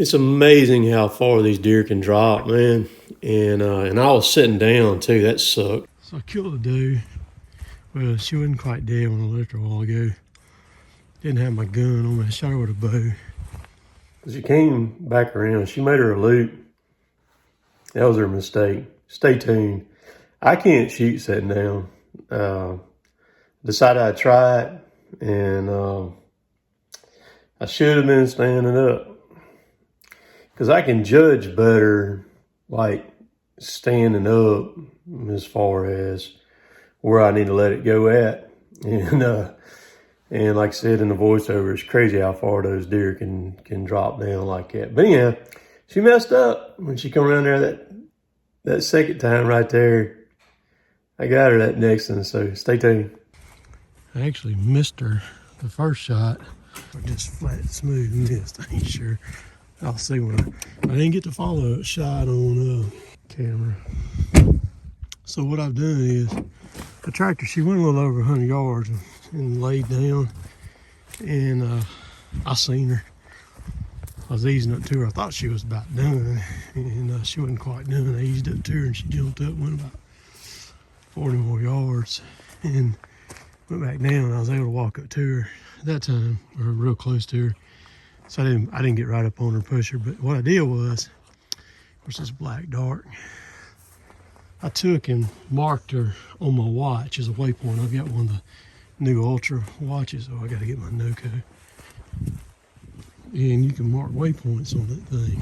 It's amazing how far these deer can drop, man. And I was sitting down too. That sucked. So I killed a doe. Well, she wasn't quite dead when I left her a while ago. Didn't have my gun on me. I shot her with a bow. She came back around. She made her a loop. That was her mistake. Stay tuned. I can't shoot sitting down. Decided I'd try it, and I should have been standing up. Because I can judge better, like, standing up as far as where I need to let it go at. And like I said in the voiceover, it's crazy how far those deer can drop down like that. But yeah, she messed up when she come around there that second time right there. I got her that next one, so stay tuned. I actually missed her the first shot. I just flat smooth missed, I ain't sure. I'll see when I didn't get to follow a shot on camera. So what I've done is, the tractor, she went a little over 100 yards and laid down, and I seen her. I was easing up to her. I thought she was about done, and she wasn't quite done. I eased up to her, and she jumped up, went about 40 more yards, and went back down. And I was able to walk up to her at that time, or real close to her. So I didn't get right up on her, push her. But what I did was, of course, it's black dark. I took and marked her on my watch as a waypoint. I've got one of the new Ultra watches, so I got to get my NOCO. And you can mark waypoints on that thing.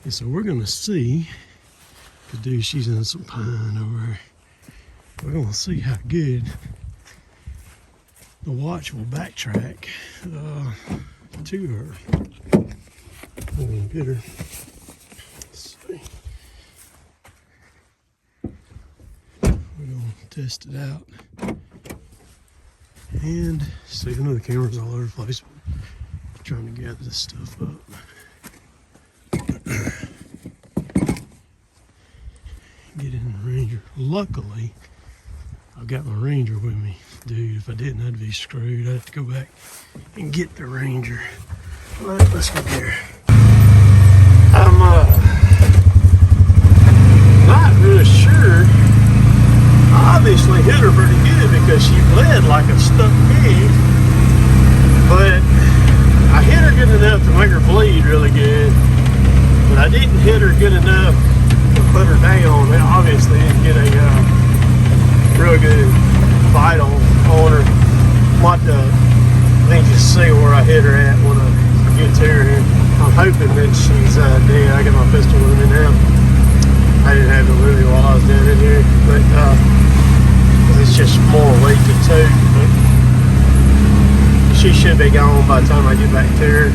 And so we're going to see, because dude, she's in some pine over there. We're going to see how good the watch will backtrack to her. I'm going to get her. Let's see. We're going to test it out. And see, I know the camera's all over the place. I'm trying to gather this stuff up. Get in the Ranger. Luckily, I've got my Ranger with me. Dude, if I didn't, I'd be screwed. I'd have to go back and get the Ranger. Let's go here. I'm not really sure. I obviously hit her pretty good because she bled like a stuck pig. But I hit her good enough to make her bleed really good. But I didn't hit her good enough to put her down. I obviously didn't get a real good bite on her. I think you see where I hit her at when I get to her. I'm hoping that she's dead. I got my pistol with me now. I didn't have the movie while I was down in here, but it's just more weight to tote. But she should be gone by the time I get back to her.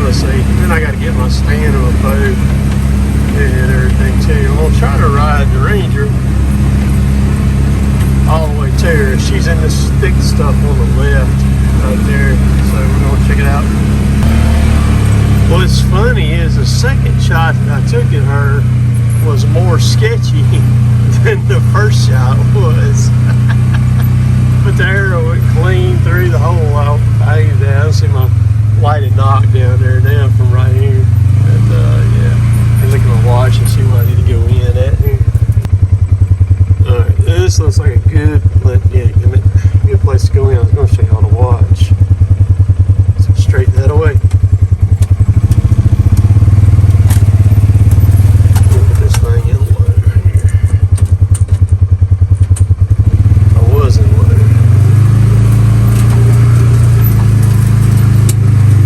Let's see. Then I got to get my stand on a boat and everything too. I'm gonna try to ride the Ranger all the way to her. She's in this thick stuff on the left right there, so we're gonna check it out. What's funny is the second shot that I took at her was more sketchy than the first shot was. But the arrow went clean through the hole. I aimed down. I see my lighted knock down there now from right here. And yeah, I look at my watch and see where I need to go in at here. Alright, this looks like a good place to go in. I was going to show you how to watch. So straighten that away. Put this thing in low right here. I was in low.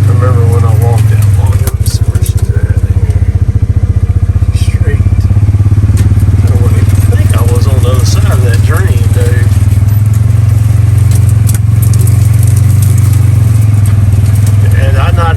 I remember when I walked out long ago, let me see where she's at here. Straight. I think I was on the other side of that drain, dude. And I not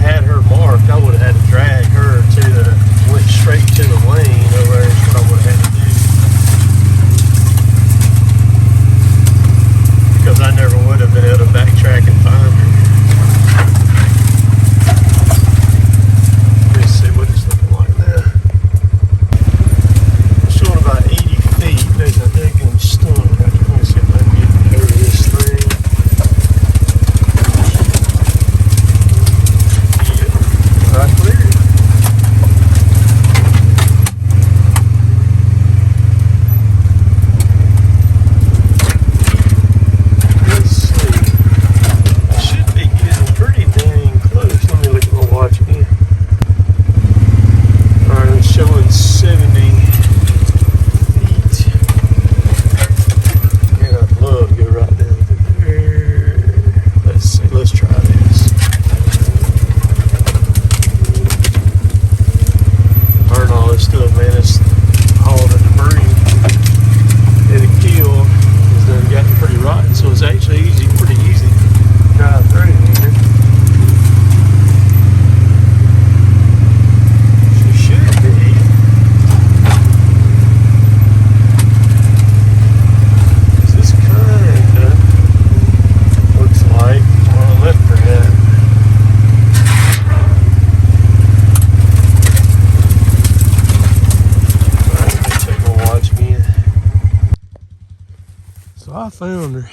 I found her,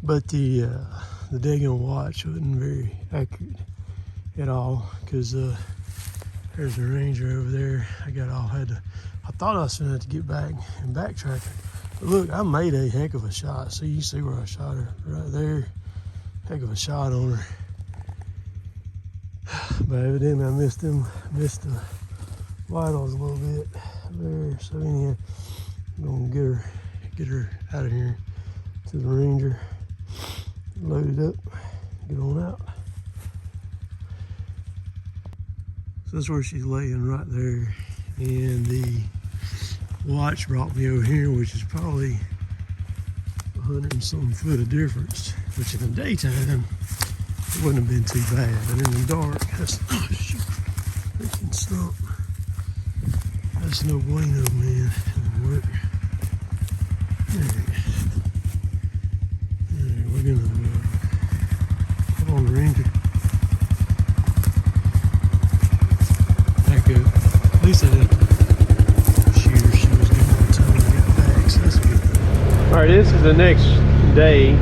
but the daggone watch wasn't very accurate at all, because there's a ranger over there. I thought I was gonna have to get back and backtrack her. But look, I made a heck of a shot. See, you see where I shot her right there. Heck of a shot on her. But evidently I missed the vitals a little bit there. So anyhow, I'm gonna get her out of here to the ranger, load it up, get on out. So that's where she's laying right there. And the watch brought me over here, which is probably 100 and some foot of difference, which in the daytime, it wouldn't have been too bad. But in the dark, that's, oh shoot, freaking stump. That's no bueno, man. Work. We're gonna put on the ranger. Back up. At least I didn't shoot her. She was good by the time I got back, so that's a good thing. All right, this is the next day,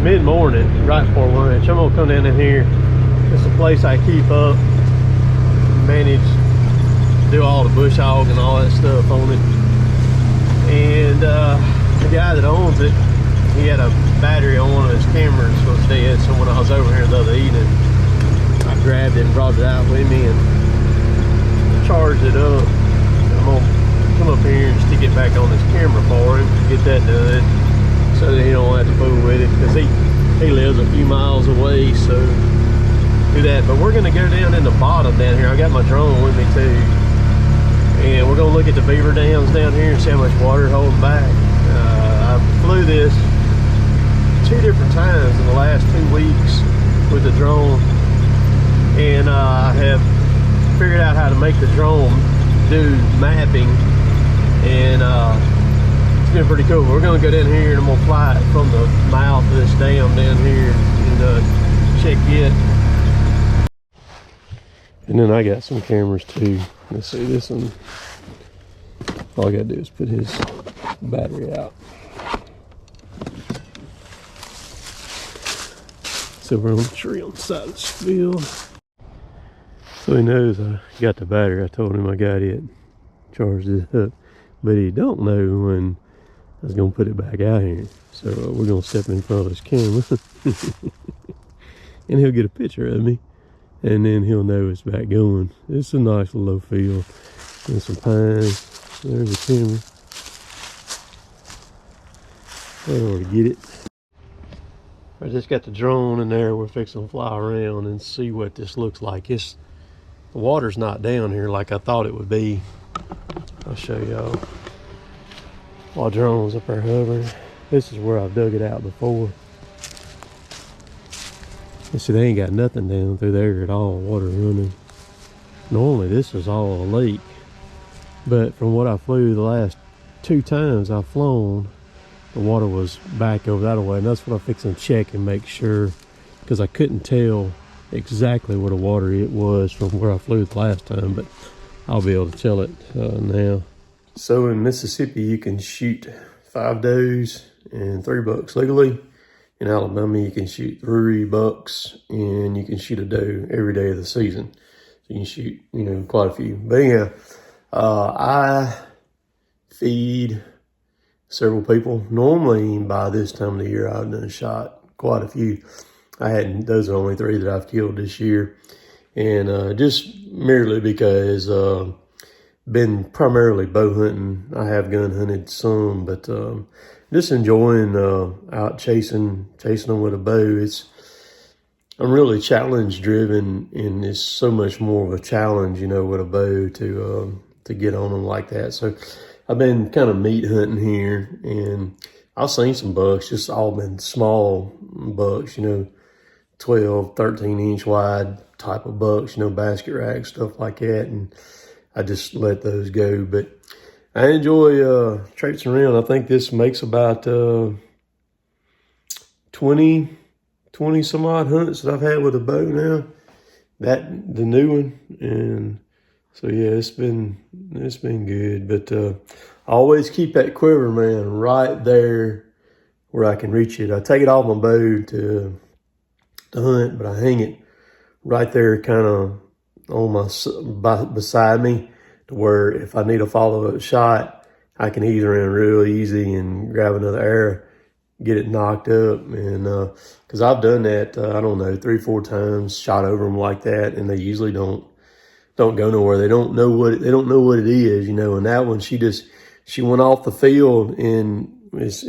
mid-morning, right before lunch. I'm gonna come down in here. It's a place I keep up, manage, do all the bush hog and all that stuff on it. And the guy that owns it, he had a battery on one of his cameras was dead. So when I was over here the other evening, I grabbed it and brought it out with me and charged it up. I'm gonna come up here and stick it back on his camera for him, get that done, so that he don't have to fool with it, because he lives a few miles away. So do that. But we're gonna go down in the bottom down here. I got my drone with me too. And we're gonna look at the beaver dams down here and see how much water is holding back. I flew this 2 different times in the last 2 weeks with the drone. And I have figured out how to make the drone do mapping. And it's been pretty cool. We're gonna go down here and I'm gonna fly it from the mouth of this dam down here and check it. And then I got some cameras too. Let's see this one. All I gotta do is put his battery out. So we're on the tree on the side of this field. So he knows I got the battery. I told him I got it, charged it up. But he don't know when I was gonna put it back out here. So we're gonna step in front of his camera and he'll get a picture of me. And then he'll know it's back going. It's a nice little low field. And some pines. There's a camera. I ought to get it. I just got the drone in there. We're fixing to fly around and see what this looks like. The water's not down here like I thought it would be. I'll show y'all. While drone's up there hovering. This is where I've dug it out before. You see, they ain't got nothing down through there at all, water running. Normally this is all a lake, but from what I flew the last 2 times I've flown, the water was back over that way, and that's what I'm fixing to check and make sure, because I couldn't tell exactly where the water it was from where I flew the last time, but I'll be able to tell it now. So in Mississippi, you can shoot 5 does and 3 bucks legally. In Alabama, you can shoot 3 bucks and you can shoot a doe every day of the season. So you can shoot, quite a few. But anyhow, I feed several people. Normally, by this time of the year, I've done shot quite a few. Those are the only 3 that I've killed this year. And just merely because been primarily bow hunting. I have gun hunted some, but just enjoying out chasing them with a bow. I'm really challenge driven, and it's so much more of a challenge, with a bow to get on them like that. So I've been kind of meat hunting here, and I've seen some bucks, just all been small bucks, 12, 13 inch wide type of bucks, basket rack, stuff like that. And I just let those go. But I enjoy traipsing around. I think this makes about 20 some odd hunts that I've had with a bow now. The new one. And so yeah, it's been good. But I always keep that quiver, man, right there where I can reach it. I take it off my bow to hunt, but I hang it right there kind of on beside me, to where if I need a follow-up shot, I can ease around real easy and grab another arrow, get it knocked up. And because I've done that, I don't know, 3-4 times, shot over them like that, and they usually don't go nowhere. They don't know what it is, you know. And that one, she went off the field and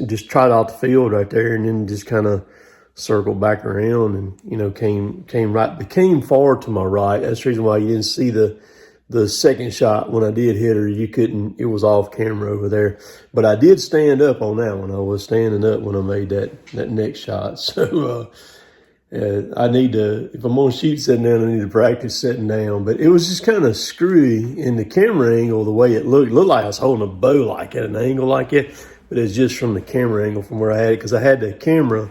just tried out the field right there, and then just kind of circled back around and, you know, became far to my right. That's the reason why you didn't see the second shot when I did hit her. It was off camera over there. But I did stand up on that one. I was standing up when I made that next shot. So I need to, if I'm going to shoot sitting down, I need to practice sitting down. But it was just kind of screwy in the camera angle, the way it looked. It looked like I was holding a bow like at an angle like it. But it's just from the camera angle from where I had it, because I had the camera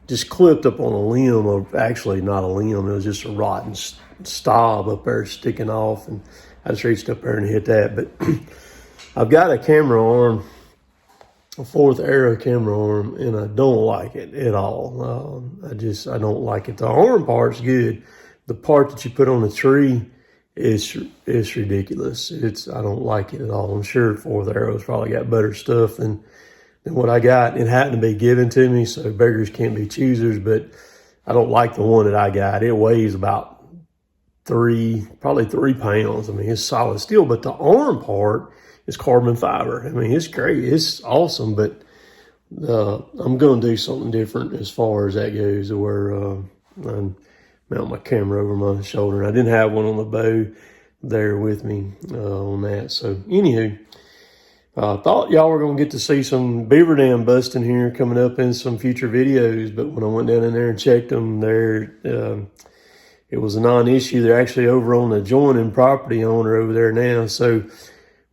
just clipped up on a limb, or actually not a limb, it was just a rotten stub up there sticking off, and I just reached up there and hit that. But I've got a camera arm, a 4th arrow camera arm, and I don't like it at all. I don't like it. The arm part's good. The part that you put on the tree is ridiculous. I don't like it at all. I'm sure 4th arrow's probably got better stuff than what I got. It happened to be given to me, so beggars can't be choosers, but I don't like the one that I got. It weighs about probably 3 pounds. I mean, it's solid steel, but the arm part is carbon fiber. I mean, it's great. It's awesome, but I'm going to do something different as far as that goes, where I mount my camera over my shoulder. I didn't have one on the bow there with me on that. So, anywho, I thought y'all were going to get to see some beaver dam busting here coming up in some future videos, but when I went down in there and checked them, it was a non-issue. They're actually over on the adjoining property owner over there now, so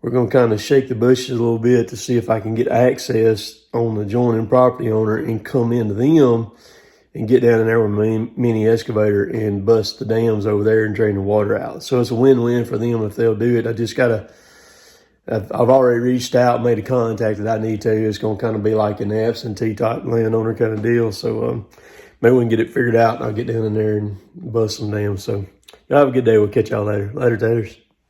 we're going to kind of shake the bushes a little bit to see if I can get access on the adjoining property owner and come into them and get down in there with my mini excavator and bust the dams over there and drain the water out. So it's a win-win for them if they'll do it. I've already reached out, made a contact that I need to. It's going to kind of be like an absentee type landowner kind of deal. So maybe we can get it figured out, and I'll get down in there and bust some dams. So y'all have a good day. We'll catch y'all later. Later, taters.